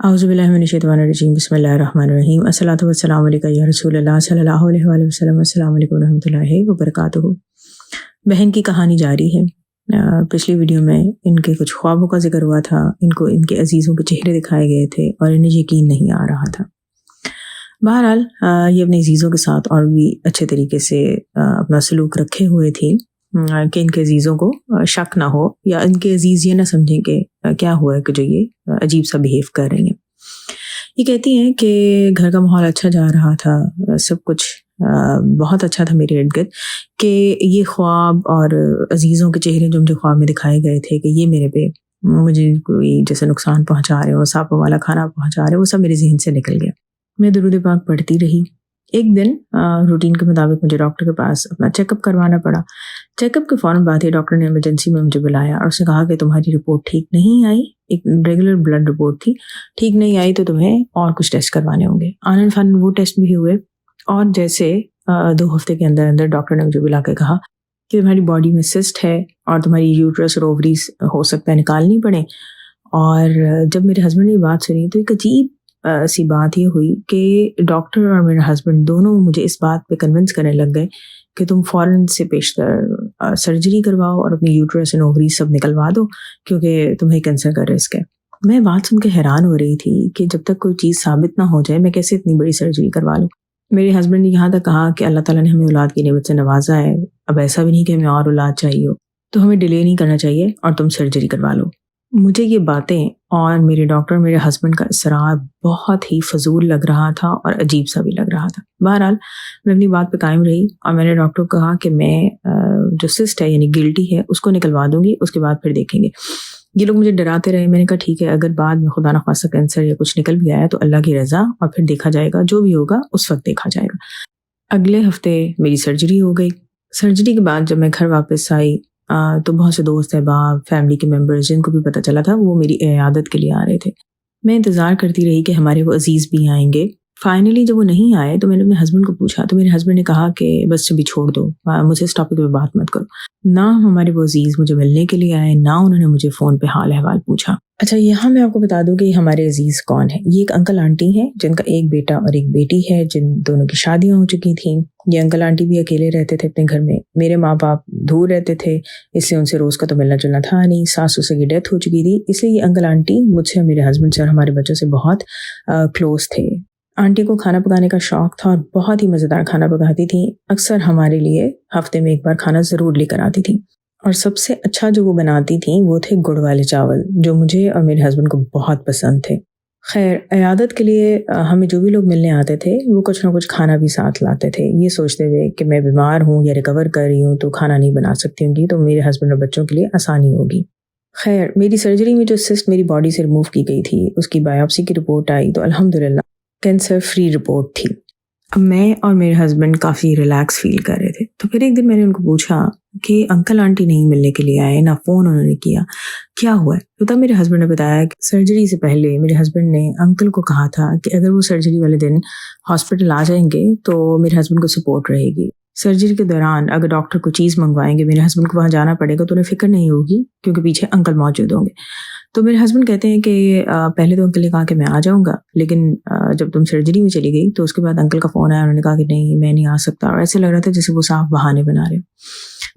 औज़ुबिल्लाहिमिनश्शैतानिर्रजीम बिस्मिल्लाहिर्रहमानिर्रहीम अस्सलातु वस्सलामु अलैका या रसूलल्लाह सल्लल्लाहु अलैहि वसल्लम अस्सलामु अलैकुम रहमतुल्लाहि व बरकातुहू। बहन की कहानी जारी है। पिछली वीडियो में इनके कुछ ख्वाबों का जिक्र हुआ था, इनको इनके अजीज़ों के चेहरे दिखाए गए थे और इन्हें यकीन नहीं आ रहा था। बहरहाल ये अपने अजीज़ों के साथ और भी अच्छे तरीके से अपना सलूक रखे हुए थी कि इनके अजीज़ों को शक ना हो या इनके अजीज़ ये ना समझें कि क्या हुआ है कि जो ये अजीब सा बिहेव कर रही हैं। ये कहती हैं कि घर का माहौल अच्छा जा रहा था, सब कुछ बहुत अच्छा था मेरे इर्द गिर्द, कि ये ख्वाब और अजीज़ों के चेहरे जो मुझे ख्वाब में दिखाए गए थे कि ये मेरे पे मुझे कोई जैसे नुकसान पहुंचा रहे हो, सांपों वाला खाना पहुंचा रहे हो, वो सब मेरे जहन से निकल गया। मैं दुरूद पाक पढ़ती रही। एक दिन रूटीन के मुताबिक मुझे डॉक्टर के पास अपना चेकअप करवाना पड़ा। चेकअप के फ़ौरन बाद ही डॉक्टर ने इमरजेंसी में मुझे बुलाया और उसने कहा कि तुम्हारी रिपोर्ट ठीक नहीं आई, एक रेगुलर ब्लड रिपोर्ट थी, ठीक नहीं आई तो तुम्हें और कुछ टेस्ट करवाने होंगे। आनन फानन वो टेस्ट भी हुए और जैसे 2 हफ्ते के अंदर अंदर डॉक्टर ने मुझे बुला के कहा कि तुम्हारी बॉडी में सिस्ट है और तुम्हारी यूट्रस और ओवरीज हो सकता है निकालनी पड़े। और जब मेरे हस्बैंड ने ये बात सुनी तो एक अजीब सी बात ये हुई कि डॉक्टर और मेरा हस्बैंड दोनों मुझे इस बात पे कन्विंस करने लग गए कि तुम फ़ौरन से पेशतर सर्जरी करवाओ और अपनी यूट्रस एंड ओवरी सब निकलवा दो क्योंकि तुम्हें कैंसर का रिस्क है। मैं बात सुन के हैरान हो रही थी कि जब तक कोई चीज़ साबित ना हो जाए मैं कैसे इतनी बड़ी सर्जरी करवा लूँ। मेरे हस्बैंड ने यहाँ तक कहा कि अल्लाह ताला ने हमें औलाद की नेमत से नवाजा है, अब ऐसा भी नहीं कि हमें और औलाद चाहिए हो, तो हमें डिले नहीं करना चाहिए और तुम सर्जरी करवा लो। मुझे ये बातें और मेरे डॉक्टर मेरे हस्बैंड का इसरार बहुत ही फजूल लग रहा था और अजीब सा भी लग रहा था। बहरहाल मैं अपनी बात पे कायम रही और मैंने डॉक्टर को कहा कि मैं जो सिस्ट है यानी गिल्टी है उसको निकलवा दूंगी, उसके बाद फिर देखेंगे। ये लोग मुझे डराते रहे। मैंने कहा ठीक है, अगर बाद में खुदा न खासा कैंसर या कुछ निकल भी आया तो अल्लाह की रज़ा और फिर देखा जाएगा, जो भी होगा उस वक्त देखा जाएगा। अगले हफ्ते मेरी सर्जरी हो गई। सर्जरी के बाद जब मैं घर वापस आई तो बहुत से दोस्त अहबाब, फैमिली के मेंबर्स जिनको भी पता चला था वो मेरी इयादत के लिए आ रहे थे। मैं इंतज़ार करती रही कि हमारे वो अजीज़ भी आएंगे। फाइनली जब वो नहीं आए तो मैंने अपने हस्बैंड को पूछा तो मेरे हस्बैंड ने कहा कि बस अभी छोड़ दो, मुझे इस टॉपिक पे बात मत करो। ना हमारे वो अजीज़ मुझे मिलने के लिए आए, ना उन्होंने मुझे फ़ोन पे हाल अहवाल पूछा। अच्छा, यहाँ मैं आपको बता दूं कि हमारे अजीज़ कौन है। ये एक अंकल आंटी हैं जिनका एक बेटा और एक बेटी है, जिन दोनों की शादियाँ हो चुकी थी। ये अंकल आंटी भी अकेले रहते थे अपने घर में। मेरे माँ बाप दूर रहते थे, इसलिए उनसे रोज़ का तो मिलना जुलना था नहीं। सास ससुर की डेथ हो चुकी थी, इसलिए ये अंकल आंटी मुझसे और मेरे हस्बैंड से और हमारे बच्चों से बहुत क्लोज थे। आंटी को खाना पकाने का शौक था और बहुत ही मज़ेदार खाना पकाती थी। अक्सर हमारे लिए हफ्ते में एक बार खाना ज़रूर लेकर आती थी और सबसे अच्छा जो वो बनाती थी वो थे गुड़ वाले चावल, जो मुझे और मेरे हस्बैंड को बहुत पसंद थे। खैर, इयादत के लिए हमें जो भी लोग मिलने आते थे वो कुछ ना कुछ खाना भी साथ लाते थे, ये सोचते हुए कि मैं बीमार हूँ या रिकवर कर रही हूँ तो खाना नहीं बना सकती होंगी तो मेरे हस्बैंड और बच्चों के लिए आसानी होगी। खैर, मेरी सर्जरी में जो सिस्ट मेरी बॉडी से रिमूव की गई थी उसकी बायोप्सी की रिपोर्ट आई तो अल्हम्दुलिल्लाह कैंसर फ्री रिपोर्ट थी। अब मैं और मेरे हस्बैंड काफ़ी रिलैक्स फील कर रहे थे। तो फिर एक दिन मैंने उनको पूछा कि अंकल आंटी नहीं मिलने के लिए आए, ना फ़ोन उन्होंने किया, क्या हुआ है? तो तब मेरे हस्बैंड ने बताया कि सर्जरी से पहले मेरे हस्बैंड ने अंकल को कहा था कि अगर वो सर्जरी वाले दिन हॉस्पिटल आ जाएंगे तो मेरे हस्बैंड को सपोर्ट रहेगी। सर्जरी के दौरान अगर डॉक्टर को चीज़ मंगवाएंगे, मेरे हस्बैंड को वहाँ जाना पड़ेगा तो उन्हें फ़िक्र नहीं होगी क्योंकि पीछे अंकल मौजूद होंगे। तो मेरे हस्बैंड कहते हैं कि पहले तो अंकल ने कहा कि मैं आ जाऊंगा, लेकिन जब तुम सर्जरी में चली गई तो उसके बाद अंकल का फ़ोन आया, उन्होंने कहा कि नहीं मैं नहीं आ सकता, और ऐसे लग रहा था जैसे वो साफ बहाने बना रहे हो।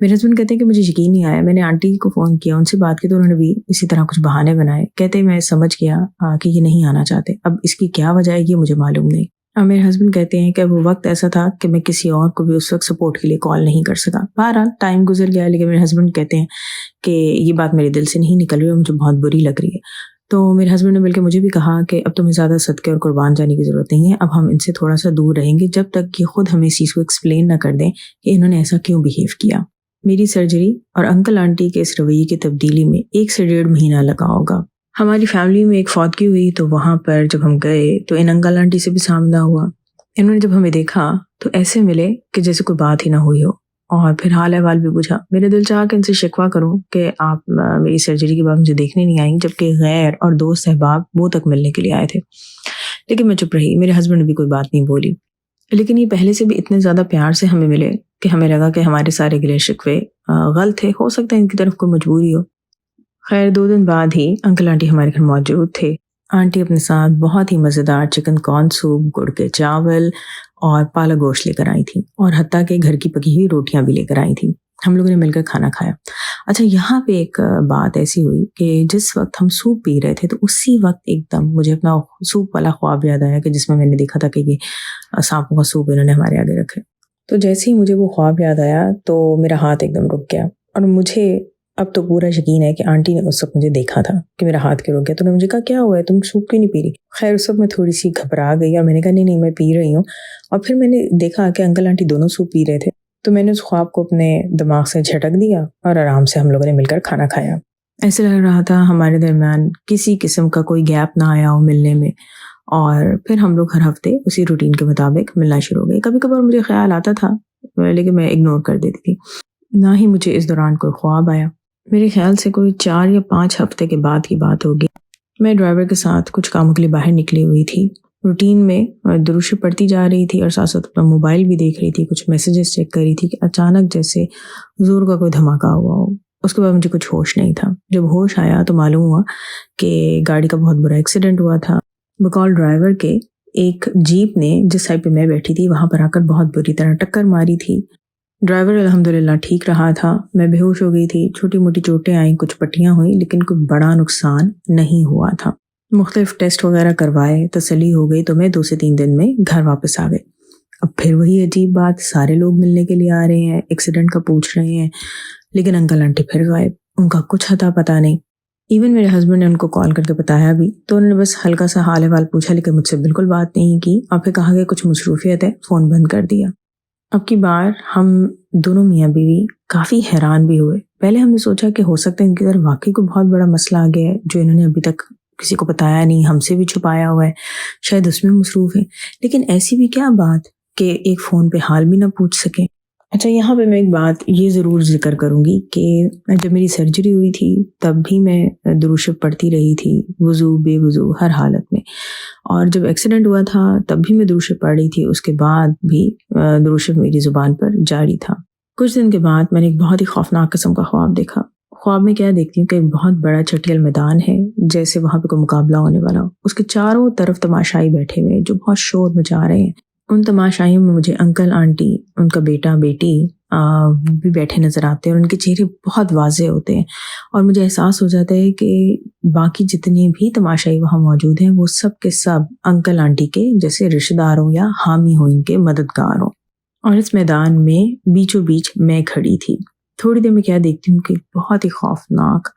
मेरे हस्बैंड कहते हैं कि मुझे यकीन नहीं आया, मैंने आंटी को फ़ोन किया, उनसे बात की तो उन्होंने भी इसी तरह कुछ बहाने बनाए। कहते मैं समझ गया कि ये नहीं आना चाहते, अब इसकी क्या वजह है ये मुझे मालूम नहीं। अब मेरे हस्बैंड कहते हैं कि वो वक्त ऐसा था कि मैं किसी और को भी उस वक्त सपोर्ट के लिए कॉल नहीं कर सका। बहरहाल टाइम गुजर गया, लेकिन मेरे हस्बैंड कहते हैं कि ये बात मेरे दिल से नहीं निकल रही और मुझे बहुत बुरी लग रही है। तो मेरे हस्बैंड ने बल्कि मुझे भी कहा कि अब तुम्हें ज़्यादा सदके और कुर्बान जाने की ज़रूरत नहीं है, अब हम इनसे थोड़ा सा दूर रहेंगे जब तक कि खुद हमें इस चीज़ को एक्सप्लेन ना कर दें कि इन्होंने ऐसा क्यों बिहेव किया। मेरी सर्जरी और अंकल आंटी के इस रवैये की तब्दीली में 1 से 1.5 महीना लगा होगा। हमारी फैमिली में एक फौतगी हुई तो वहाँ पर जब हम गए तो इन अंकल आंटी से भी सामना हुआ। इन्होंने जब हमें देखा तो ऐसे मिले कि जैसे कोई बात ही ना हुई हो और फिर हाल अहवाल भी पूछा। मेरे दिल चाहा कि इनसे शिकवा करूं कि आप मेरी सर्जरी के बाद मुझे देखने नहीं आई, जबकि गैर और दोस्त अहबाब वो तक मिलने के लिए आए थे, लेकिन मैं चुप रही। मेरे हस्बैंड ने भी कोई बात नहीं बोली, लेकिन ये पहले से भी इतने ज़्यादा प्यार से हमें मिले कि हमें लगा कि हमारे सारे गिले शिकवे गलत थे, हो सकता है इनकी तरफ कोई मजबूरी हो। खैर 2 दिन बाद ही अंकल आंटी हमारे घर मौजूद थे। आंटी अपने साथ बहुत ही मज़ेदार चिकन कॉर्न सूप, गुड़ के चावल और पालक गोश्त लेकर आई थी, और हत्ता के घर की पकी हुई रोटियां भी लेकर आई थी। हम लोगों ने मिलकर खाना खाया। अच्छा, यहाँ पे एक बात ऐसी हुई कि जिस वक्त हम सूप पी रहे थे तो उसी वक्त एकदम मुझे अपना सूप वाला ख्वाब याद आया कि जिसमें मैंने देखा था कि ये सांपों का सूप इन्होंने हमारे आगे रखा है। तो जैसे ही मुझे वो ख्वाब याद आया तो मेरा हाथ एकदम रुक गया, और मुझे अब तो पूरा यकीन है कि आंटी ने उस वक्त मुझे देखा था कि मेरा हाथ क्यों रुक गया। तो उन्होंने मुझे कहा, क्या हुआ है, तुम सूप क्यों नहीं पी रही? खैर उस वक्त मैं थोड़ी सी घबरा गई और मैंने कहा नहीं मैं पी रही हूँ। और फिर मैंने देखा कि अंकल आंटी दोनों सूप पी रहे थे, तो मैंने उस ख्वाब को अपने दिमाग से झटक दिया और आराम से हम लोगों ने मिलकर खाना खाया। ऐसे लग रहा था हमारे दरमियान किसी किस्म का कोई गैप ना आया हो मिलने में, और फिर हम लोग हर हफ्ते उसी रूटीन के मुताबिक मिलना शुरू हो गए। कभी कभार मुझे ख्याल आता था लेकिन मैं इग्नोर कर देती थी, ना ही मुझे इस दौरान कोई ख्वाब आया। मेरे ख्याल से कोई 4 या 5 हफ्ते के बाद की बात होगी। मैं ड्राइवर के साथ कुछ कामों के लिए बाहर निकली हुई थी। रूटीन में दुरूद शरीफ पढ़ती जा रही थी और साथ साथ अपना मोबाइल भी देख रही थी, कुछ मैसेजेस चेक कर रही थी कि अचानक जैसे जोर का कोई धमाका हुआ हो। उसके बाद मुझे कुछ होश नहीं था। जब होश आया तो मालूम हुआ कि गाड़ी का बहुत बुरा एक्सीडेंट हुआ था। बकौल ड्राइवर के एक जीप ने जिस साइड पे मैं बैठी थी वहां पर आकर बहुत बुरी तरह टक्कर मारी थी। ड्राइवर अल्हम्दुलिल्लाह ठीक रहा था, मैं बेहोश हो गई थी। छोटी मोटी चोटें आई, कुछ पट्टियां हुई, लेकिन कोई बड़ा नुकसान नहीं हुआ था। मुख्तलिफ टेस्ट वगैरह करवाए, तसल्ली हो गई, तो मैं 2 से 3 दिन में घर वापस आ गई। अब फिर वही अजीब बात, सारे लोग मिलने के लिए आ रहे हैं, एक्सीडेंट का पूछ रहे हैं, लेकिन अंकल आंटी फिर गायब, उनका कुछ अता पता नहीं। इवन मेरे हस्बैंड ने उनको कॉल करके बताया भी तो उन्होंने बस हल्का सा हाल अहवाल पूछा, लेकिन मुझसे बिल्कुल बात नहीं की। और फिर कहा कि कुछ मसरूफियत है, फ़ोन बंद कर दिया। अब की बार हम दोनों मियाँ बीवी काफ़ी हैरान भी हुए। पहले हमने सोचा कि हो सकता है इनके घर वाकई कोई बहुत बड़ा मसला आ गया है जो इन्होंने अभी तक किसी को बताया नहीं, हमसे भी छुपाया हुआ है, शायद उसमें मसरूफ़ है। लेकिन ऐसी भी क्या बात कि एक फ़ोन पे हाल भी ना पूछ सके। अच्छा, यहाँ पे मैं एक बात ये ज़रूर जिक्र करूँगी कि जब मेरी सर्जरी हुई थी तब भी मैं दुरूद शरीफ पढ़ती रही थी, वज़ू बेवज़ू हर हालत में। और जब एक्सीडेंट हुआ था तब भी मैं दुरूद शरीफ पढ़ रही थी, उसके बाद भी दुरूद शरीफ मेरी ज़ुबान पर जारी था। कुछ दिन के बाद मैंने एक बहुत ही खौफनाक किस्म का ख्वाब देखा। ख्वाब में क्या देखती हूँ कि एक बहुत बड़ा चटियल मैदान है, जैसे वहाँ पे कोई मुकाबला होने वाला हो। उसके चारों तरफ तमाशाई बैठे हुए जो बहुत शोर मचा रहे हैं। उन तमाशाइयों में मुझे अंकल आंटी, उनका बेटा बेटी भी बैठे नजर आते हैं और उनके चेहरे बहुत वाज़ेह होते हैं, और मुझे एहसास हो जाता है कि बाकी जितने भी तमाशाई वहाँ मौजूद हैं वो सब के सब अंकल आंटी के जैसे रिश्तेदार हों या हामी हों, इनके मददगार हों। और इस मैदान में बीचों बीच मैं खड़ी थी। थोड़ी देर में क्या देखती हूँ कि बहुत ही खौफनाक,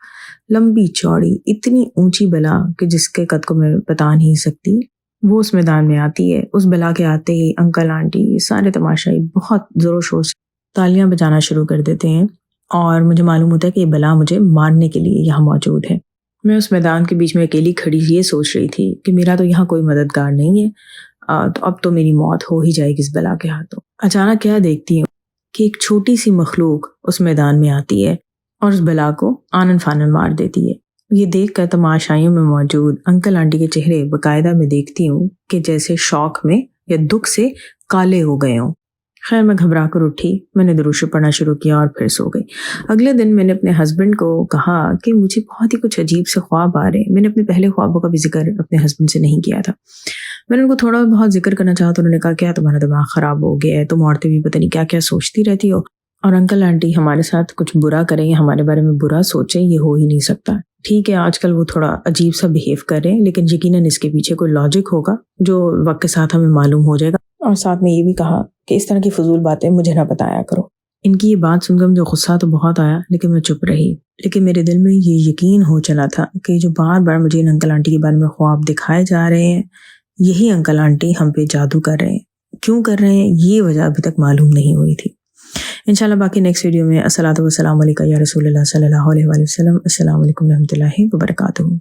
लंबी चौड़ी, इतनी ऊंची बला कि जिसके कद को मैं बता नहीं सकती, वो उस मैदान में आती है। उस बला के आते ही अंकल आंटी सारे तमाशाई बहुत ज़ोर शोर से तालियां बजाना शुरू कर देते हैं, और मुझे मालूम होता है कि ये बला मुझे मारने के लिए यहाँ मौजूद है। मैं उस मैदान के बीच में अकेली खड़ी ये सोच रही थी कि मेरा तो यहाँ कोई मददगार नहीं है, तो अब तो मेरी मौत हो ही जाएगी इस बला के हाथों। अचानक क्या देखती हूँ कि एक छोटी सी मखलूक उस मैदान में आती है और उस बला को आनन फानन मार देती है। ये देखकर तमाशाइयों में मौजूद अंकल आंटी के चेहरे बाकायदा मैं देखती हूँ कि जैसे शौक में या दुख से काले हो गए हों। खैर मैं घबरा कर उठी, मैंने दुरूद शरीफ पढ़ना शुरू किया और फिर सो गई। अगले दिन मैंने अपने हस्बैंड को कहा कि मुझे बहुत ही कुछ अजीब से ख्वाब आ रहे हैं। मैंने अपने पहले ख्वाबों का भी जिक्र अपने हस्बैंड से नहीं किया था। मैंने उनको थोड़ा बहुत जिक्र करना चाहा तो उन्होंने कहा, क्या तुम्हारा दिमाग ख़राब हो गया है, तुम औरतें भी पता नहीं क्या क्या सोचती रहती हो, और अंकल आंटी हमारे साथ कुछ बुरा करें, हमारे बारे में बुरा सोचें, ये हो ही नहीं सकता। ठीक है, आजकल वो थोड़ा अजीब सा बिहेव कर रहे हैं, लेकिन यकीनन इसके पीछे कोई लॉजिक होगा जो वक्त के साथ हमें मालूम हो जाएगा। और साथ में ये भी कहा कि इस तरह की फजूल बातें मुझे ना बताया करो। इनकी ये बात सुनकर मुझे गुस्सा तो बहुत आया, लेकिन मैं चुप रही। लेकिन मेरे दिल में ये यकीन हो चला था कि जो बार बार मुझे इन अंकल आंटी के बारे में ख्वाब दिखाए जा रहे हैं, यही अंकल आंटी हम पे जादू कर रहे हैं। क्यों कर रहे हैं ये वजह अभी तक मालूम नहीं हुई थी। इंशाल्लाह बाकी नेक्स्ट वीडियो में अस्सलातु वस्सलामु अलैका या रसूलल्लाह सल्लल्लाहु अलैहि वसल्लम। अस्सलामु अलैकुम रहमतुल्लाहि व बरकातुहू।